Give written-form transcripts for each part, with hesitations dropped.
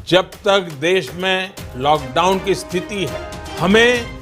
जब तक देश में लॉकडाउन की स्थिति है, हमें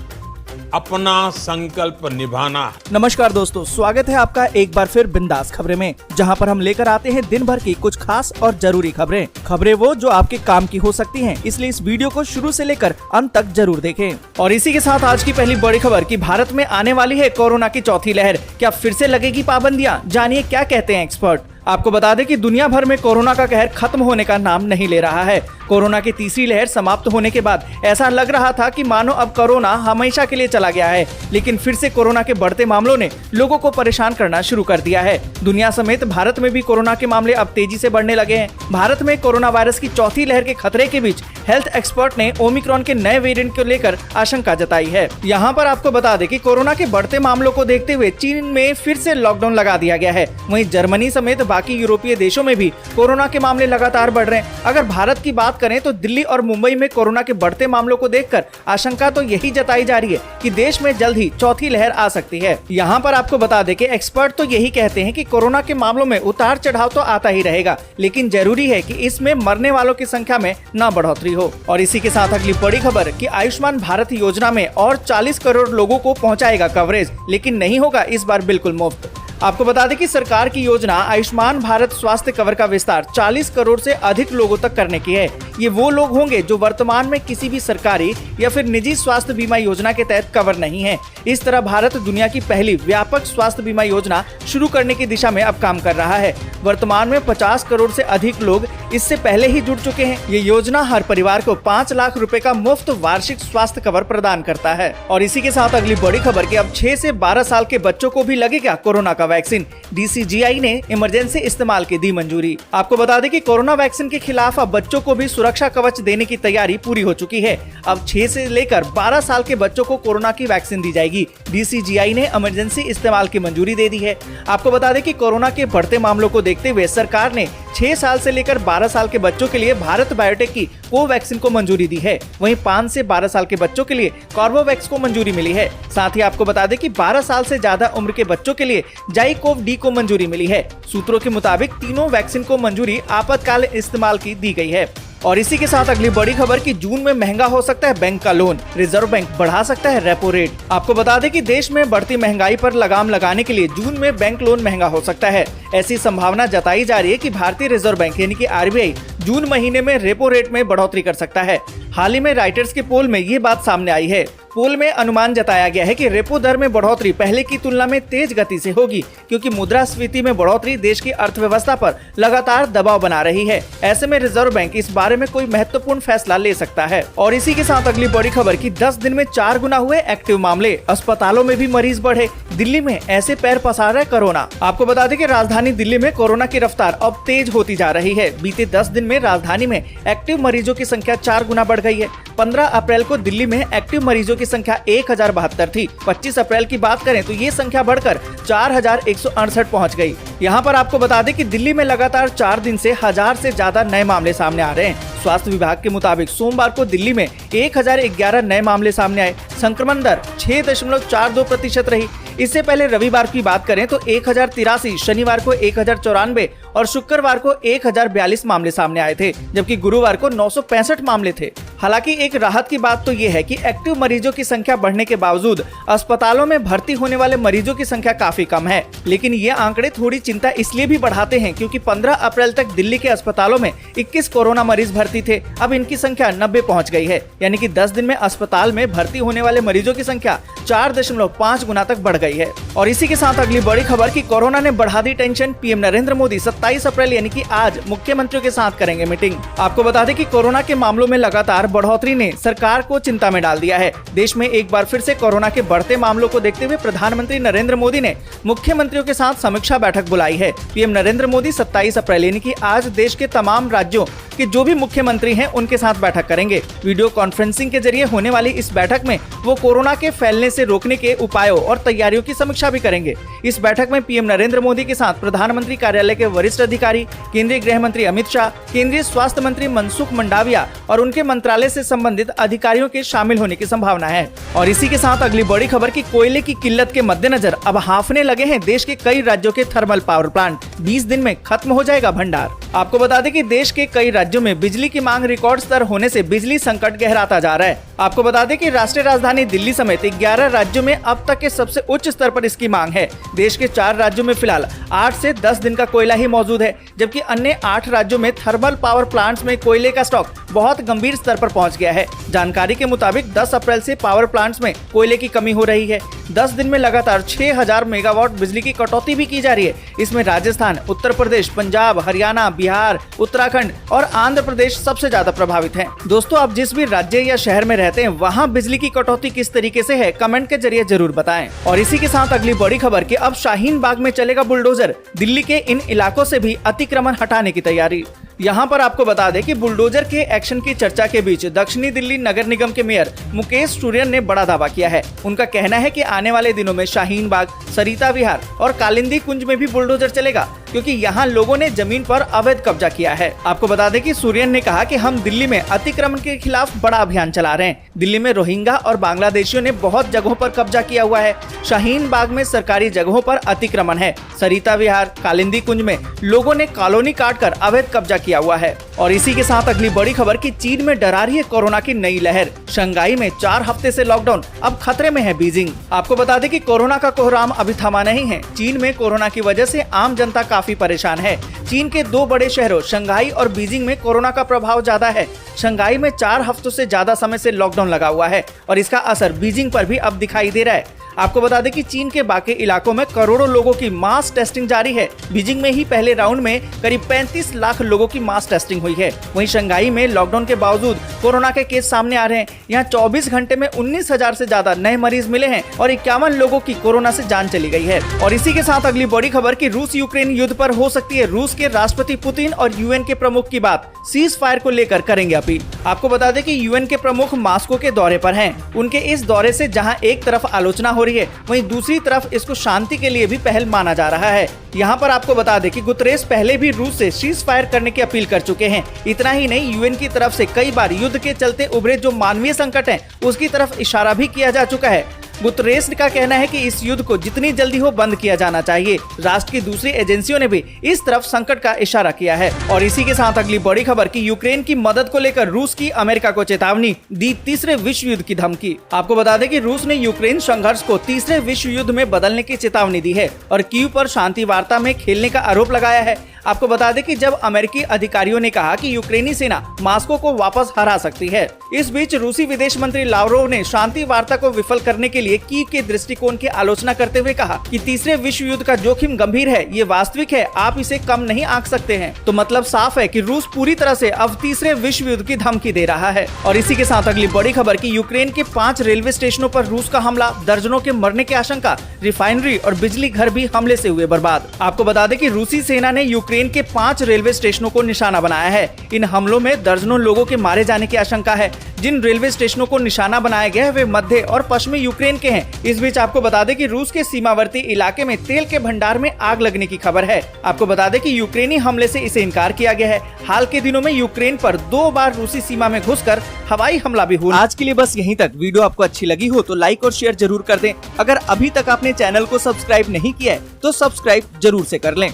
अपना संकल्प निभाना है। नमस्कार दोस्तों, स्वागत है आपका एक बार फिर बिंदास खबरें में, जहां पर हम लेकर आते हैं दिन भर की कुछ खास और जरूरी खबरें वो जो आपके काम की हो सकती हैं, इसलिए इस वीडियो को शुरू से लेकर अंत तक जरूर देखें। और इसी के साथ आज की पहली बड़ी खबर कि भारत में आने वाली है कोरोना की चौथी लहर, क्या फिर से लगेगी पाबंदियां? जानिए क्या कहते हैं एक्सपर्ट। आपको बता दें कि दुनिया भर में कोरोना का कहर खत्म होने का नाम नहीं ले रहा है। कोरोना की तीसरी लहर समाप्त होने के बाद ऐसा लग रहा था कि मानो अब कोरोना हमेशा के लिए चला गया है, लेकिन फिर से कोरोना के बढ़ते मामलों ने लोगों को परेशान करना शुरू कर दिया है। दुनिया समेत भारत में भी कोरोना के मामले अब तेजी से बढ़ने लगे हैं। भारत में कोरोना वायरस की चौथी लहर के खतरे के बीच हेल्थ एक्सपर्ट ने ओमिक्रॉन के नए वेरिएंट को लेकर आशंका जताई है। यहाँ पर आपको बता दें कि कोरोना के बढ़ते मामलों को देखते हुए चीन में फिर से लॉकडाउन लगा दिया गया है। वहीं जर्मनी समेत बाकी यूरोपीय देशों में भी कोरोना के मामले लगातार बढ़ रहे हैं। अगर भारत की बात करें तो दिल्ली और मुंबई में कोरोना के बढ़ते मामलों को देखकर आशंका तो यही जताई जा रही है कि देश में जल्द ही चौथी लहर आ सकती है। यहाँ पर आपको बता दें कि एक्सपर्ट तो यही कहते हैं कि कोरोना के मामलों में उतार चढ़ाव तो आता ही रहेगा, लेकिन जरूरी है कि इसमें मरने वालों की संख्या में न बढ़ोतरी हो। और इसी के साथ अगली बड़ी खबर कि आयुष्मान भारत योजना में और 40 करोड़ लोगों को पहुंचाएगा कवरेज, लेकिन नहीं होगा इस बार बिल्कुल मुफ्त। आपको बता दें कि सरकार की योजना आयुष्मान भारत स्वास्थ्य कवर का विस्तार 40 करोड़ से अधिक लोगों तक करने की है। ये वो लोग होंगे जो वर्तमान में किसी भी सरकारी या फिर निजी स्वास्थ्य बीमा योजना के तहत कवर नहीं है। इस तरह भारत दुनिया की पहली व्यापक स्वास्थ्य बीमा योजना शुरू करने की दिशा में अब काम कर रहा है। वर्तमान में 50 करोड़ से अधिक लोग इससे पहले ही जुड़ चुके हैं। ये योजना हर परिवार को 5 लाख रुपए का मुफ्त वार्षिक स्वास्थ्य कवर प्रदान करता है। और इसी के साथ अगली बड़ी खबर कि अब 6 से 12 साल के बच्चों को भी लगेगा कोरोना का वैक्सीन। DCGI ने इमरजेंसी इस्तेमाल की दी मंजूरी। आपको बता दें कि कोरोना वैक्सीन के खिलाफ अब बच्चों को भी सुरक्षा कवच देने की तैयारी पूरी हो चुकी है। अब 6 से लेकर 12 साल के बच्चों को कोरोना की वैक्सीन दी जाएगी। DCGI ने इमरजेंसी इस्तेमाल की मंजूरी दे दी है। आपको बता दें कि कोरोना के बढ़ते मामलों को देखते हुए सरकार ने 6 साल से लेकर 12 साल के बच्चों के लिए भारत बायोटेक की कोवैक्सीन को मंजूरी दी है। वहीं 5 से 12 साल के बच्चों के लिए कॉर्बोवैक्स को मंजूरी मिली है। साथ ही आपको बता दें कि 12 साल से ज्यादा उम्र के बच्चों के लिए जाइकोव-डी को मंजूरी मिली है। सूत्रों के मुताबिक तीनों वैक्सीन को मंजूरी आपातकाल इस्तेमाल की दी गई है। और इसी के साथ अगली बड़ी खबर कि जून में महंगा हो सकता है बैंक का लोन, रिजर्व बैंक बढ़ा सकता है रेपो रेट। आपको बता दें कि देश में बढ़ती महंगाई पर लगाम लगाने के लिए जून में बैंक लोन महंगा हो सकता है। ऐसी संभावना जताई जा रही है कि भारतीय रिजर्व बैंक यानी कि RBI जून महीने में रेपो रेट में बढ़ोतरी कर सकता है। हाल ही में राइटर्स के पोल में ये बात सामने आई है। पोल में अनुमान जताया गया है कि रेपो दर में बढ़ोतरी पहले की तुलना में तेज गति से होगी, क्योंकि मुद्रास्फीति में बढ़ोतरी देश की अर्थव्यवस्था पर लगातार दबाव बना रही है। ऐसे में रिजर्व बैंक इस बारे में कोई महत्वपूर्ण फैसला ले सकता है। और इसी के साथ अगली बड़ी खबर कि 10 दिन में 4 गुना हुए एक्टिव मामले, अस्पतालों में भी मरीज बढ़े, दिल्ली में ऐसे पैर पसार रहा है कोरोना। आपको बता दें कि राजधानी दिल्ली में कोरोना की रफ्तार अब तेज होती जा रही है। बीते 10 दिन में राजधानी में एक्टिव मरीजों की संख्या 4 गुना बढ़ गई है। 15 अप्रैल को दिल्ली में एक्टिव मरीजों की संख्या 1072 थी। 25 अप्रैल की बात करें तो ये संख्या बढ़कर 4168 पहुंच गई। यहाँ पर आपको बता दें कि दिल्ली में लगातार 4 दिन से 1000 से ज्यादा नए मामले सामने आ रहे हैं। स्वास्थ्य विभाग के मुताबिक सोमवार को दिल्ली में 1011 नए मामले सामने आए। संक्रमण दर 6.42% रही। इससे पहले रविवार की बात करें तो 1083, शनिवार को 1094 और शुक्रवार को 1042 मामले सामने आए थे, जबकि गुरुवार को 965 मामले थे। हालांकि एक राहत की बात तो ये है कि एक्टिव मरीजों की संख्या बढ़ने के बावजूद अस्पतालों में भर्ती होने वाले मरीजों की संख्या काफी कम है। लेकिन ये आंकड़े थोड़ी चिंता इसलिए भी बढ़ाते हैं क्योंकि 15 अप्रैल तक दिल्ली के अस्पतालों में 21 कोरोना मरीज भर्ती थे। अब इनकी संख्या 90 पहुंच गई है, यानी कि 10 दिन में अस्पताल में भर्ती होने वाले मरीजों की संख्या 4.5 गुना तक बढ़ गई है। और इसी के साथ अगली बड़ी खबर कि कोरोना ने बढ़ा दी टेंशन, पीएम नरेंद्र मोदी 27 अप्रैल यानी कि आज मुख्यमंत्रियों के साथ करेंगे मीटिंग। आपको बता दें कि कोरोना के मामलों में लगातार बढ़ोतरी ने सरकार को चिंता में डाल दिया है। देश में एक बार फिर से कोरोना के बढ़ते मामलों को देखते हुए प्रधानमंत्री नरेंद्र मोदी ने मुख्यमंत्रियों के साथ समीक्षा बैठक बुलाई है। पीएम नरेंद्र मोदी 27 अप्रैल यानी कि आज देश के तमाम राज्यों के जो भी मुख्यमंत्री हैं उनके साथ बैठक करेंगे। वीडियो कॉन्फ्रेंसिंग के जरिए होने वाली इस बैठक में वो कोरोना के फैलने से रोकने के उपायों और तैयारियों की समीक्षा भी करेंगे। इस बैठक में पीएम नरेंद्र मोदी के साथ प्रधानमंत्री कार्यालय के वरिष्ठ अधिकारी, केंद्रीय गृह मंत्री अमित शाह, केंद्रीय स्वास्थ्य मंत्री मनसुख मंडाविया और उनके मंत्रालय मंत्रालय से संबंधित अधिकारियों के शामिल होने की संभावना है। और इसी के साथ अगली बड़ी खबर की कोयले की किल्लत के मद्देनजर अब हांफने लगे हैं देश के कई राज्यों के थर्मल पावर प्लांट। 20 दिन में खत्म हो जाएगा भंडार। आपको बता दें कि देश के कई राज्यों में बिजली की मांग रिकॉर्ड स्तर होने से बिजली संकट गहराता जा रहा है। आपको बता दें कि राष्ट्रीय राजधानी दिल्ली समेत 11 राज्यों में अब तक के सबसे उच्च स्तर पर इसकी मांग है। देश के 4 राज्यों में फिलहाल 8 से 10 दिन का कोयला ही मौजूद है, जबकि अन्य 8 राज्यों में थर्मल पावर प्लांट्स में कोयले का स्टॉक बहुत गंभीर स्तर पर पहुंच गया है। जानकारी के मुताबिक 10 अप्रैल से पावर प्लांट्स में कोयले की कमी हो रही है। 10 दिन में लगातार 6000 मेगावाट बिजली की कटौती भी की जा रही है। इसमें राजस्थान, उत्तर प्रदेश, पंजाब, हरियाणा, बिहार, उत्तराखंड और आंध्र प्रदेश सबसे ज्यादा प्रभावित हैं। दोस्तों, आप जिस भी राज्य या शहर में रहते हैं, वहाँ बिजली की कटौती किस तरीके से है, कमेंट के जरिए जरूर बताएं। और इसी के साथ अगली बड़ी खबर कि अब शाहीन बाग में चलेगा बुलडोजर। दिल्ली के इन इलाकों से भी अतिक्रमण हटाने की तैयारी। यहाँ पर आपको बता दें कि बुलडोजर के एक्शन की चर्चा के बीच दक्षिणी दिल्ली नगर निगम के मेयर मुकेश सूर्यन ने बड़ा दावा किया है। उनका कहना है कि आने वाले दिनों में शाहीन बाग, सरिता विहार और कालिंदी कुंज में भी बुलडोजर चलेगा, क्योंकि यहाँ लोगों ने जमीन पर अवैध कब्जा किया है। आपको बता दें कि सूर्यन ने कहा कि हम दिल्ली में अतिक्रमण के खिलाफ बड़ा अभियान चला रहे हैं। दिल्ली में रोहिंग्या और बांग्लादेशियों ने बहुत जगहों पर कब्जा किया हुआ है। शाहीन बाग में सरकारी जगहों पर अतिक्रमण है। सरिता विहार, कालिंदी कुंज में लोगों ने कॉलोनी काटकर अवैध कब्जा किया हुआ है। और इसी के साथ अगली बड़ी खबर कि चीन में डरा रही है कोरोना की नई लहर। शंघाई में 4 हफ्ते से लॉकडाउन, अब खतरे में है बीजिंग। आपको बता दें कि कोरोना का कोहराम अभी थमा नहीं है। चीन में कोरोना की वजह से आम जनता काफी परेशान है। चीन के 2 बड़े शहरों शंघाई और बीजिंग में कोरोना का प्रभाव ज्यादा है। शंघाई में 4 हफ्तों से ज्यादा समय से लॉकडाउन लगा हुआ है और इसका असर बीजिंग पर भी अब दिखाई दे रहा है। आपको बता दें कि चीन के बाकी इलाकों में करोड़ों लोगों की मास टेस्टिंग जारी है। बीजिंग में ही पहले राउंड में करीब 35 लाख लोगों की मास टेस्टिंग हुई है। वहीं शंघाई में लॉकडाउन के बावजूद कोरोना के केस सामने आ रहे हैं। यहाँ 24 घंटे में 19,000 से ज्यादा नए मरीज मिले हैं और 51 लोगों की कोरोना से जान चली गई है। और इसी के साथ अगली बड़ी खबर कि रूस यूक्रेन युद्ध पर हो सकती है रूस के राष्ट्रपति पुतिन और यूएन के प्रमुख की बात। सीज फायर को लेकर करेंगे अपील। आपको बता दें कि यूएन के प्रमुख मास्को के दौरे पर हैं। उनके इस दौरे से जहां एक तरफ आलोचना हो रही है, वहीं दूसरी तरफ इसको शांति के लिए भी पहल माना जा रहा है। यहाँ पर आपको बता दें कि गुतरेस पहले भी रूस से सीज फायर करने की अपील कर चुके हैं। इतना ही नहीं, यूएन की तरफ से कई बार युद्ध के चलते उभरे जो मानवीय संकट है, उसकी तरफ इशारा भी किया जा चुका है। गुतरेस का कहना है कि इस युद्ध को जितनी जल्दी हो बंद किया जाना चाहिए। राष्ट्र की दूसरी एजेंसियों ने भी इस तरफ संकट का इशारा किया है। और इसी के साथ अगली बड़ी खबर कि यूक्रेन की मदद को लेकर रूस की अमेरिका को चेतावनी, दी तीसरे विश्व युद्ध की धमकी। आपको बता दें कि रूस ने यूक्रेन संघर्ष को तीसरे विश्व युद्ध में बदलने की चेतावनी दी है और कीव पर शांति वार्ता में खेलने का आरोप लगाया है। आपको बता दें कि जब अमेरिकी अधिकारियों ने कहा कि यूक्रेनी सेना मास्को को वापस हरा सकती है। इस बीच रूसी विदेश मंत्री लावरोव ने शांति वार्ता को विफल करने के लिए कीव के दृष्टिकोण की आलोचना करते हुए कहा कि तीसरे विश्व युद्ध का जोखिम गंभीर है, ये वास्तविक है, आप इसे कम नहीं आंक सकते हैं। तो मतलब साफ है कि रूस पूरी तरह से अब तीसरे विश्व युद्ध की धमकी दे रहा है। और इसी के साथ अगली बड़ी खबर कि यूक्रेन के 5 रेलवे स्टेशनों पर रूस का हमला, दर्जनों के मरने की आशंका, रिफाइनरी और बिजली घर भी हमले से हुए बर्बाद। आपको बता दें कि रूसी सेना ने यूक्रेन के 5 रेलवे स्टेशनों को निशाना बनाया है। इन हमलों में दर्जनों लोगों के मारे जाने की आशंका है। जिन रेलवे स्टेशनों को निशाना बनाया गया है वे मध्य और पश्चिमी यूक्रेन के हैं। इस बीच आपको बता दें कि रूस के सीमावर्ती इलाके में तेल के भंडार में आग लगने की खबर है। आपको बता दें कि यूक्रेनी हमले से इसे इनकार किया गया है। हाल के दिनों में यूक्रेन पर 2 बार रूसी सीमा में घुसकर हवाई हमला भी हुआ। आज के लिए बस यहीं तक। वीडियो आपको अच्छी लगी हो तो लाइक और शेयर जरूर कर दें। अगर अभी तक आपने चैनल को सब्सक्राइब नहीं किया है तो सब्सक्राइब जरूर से कर लें।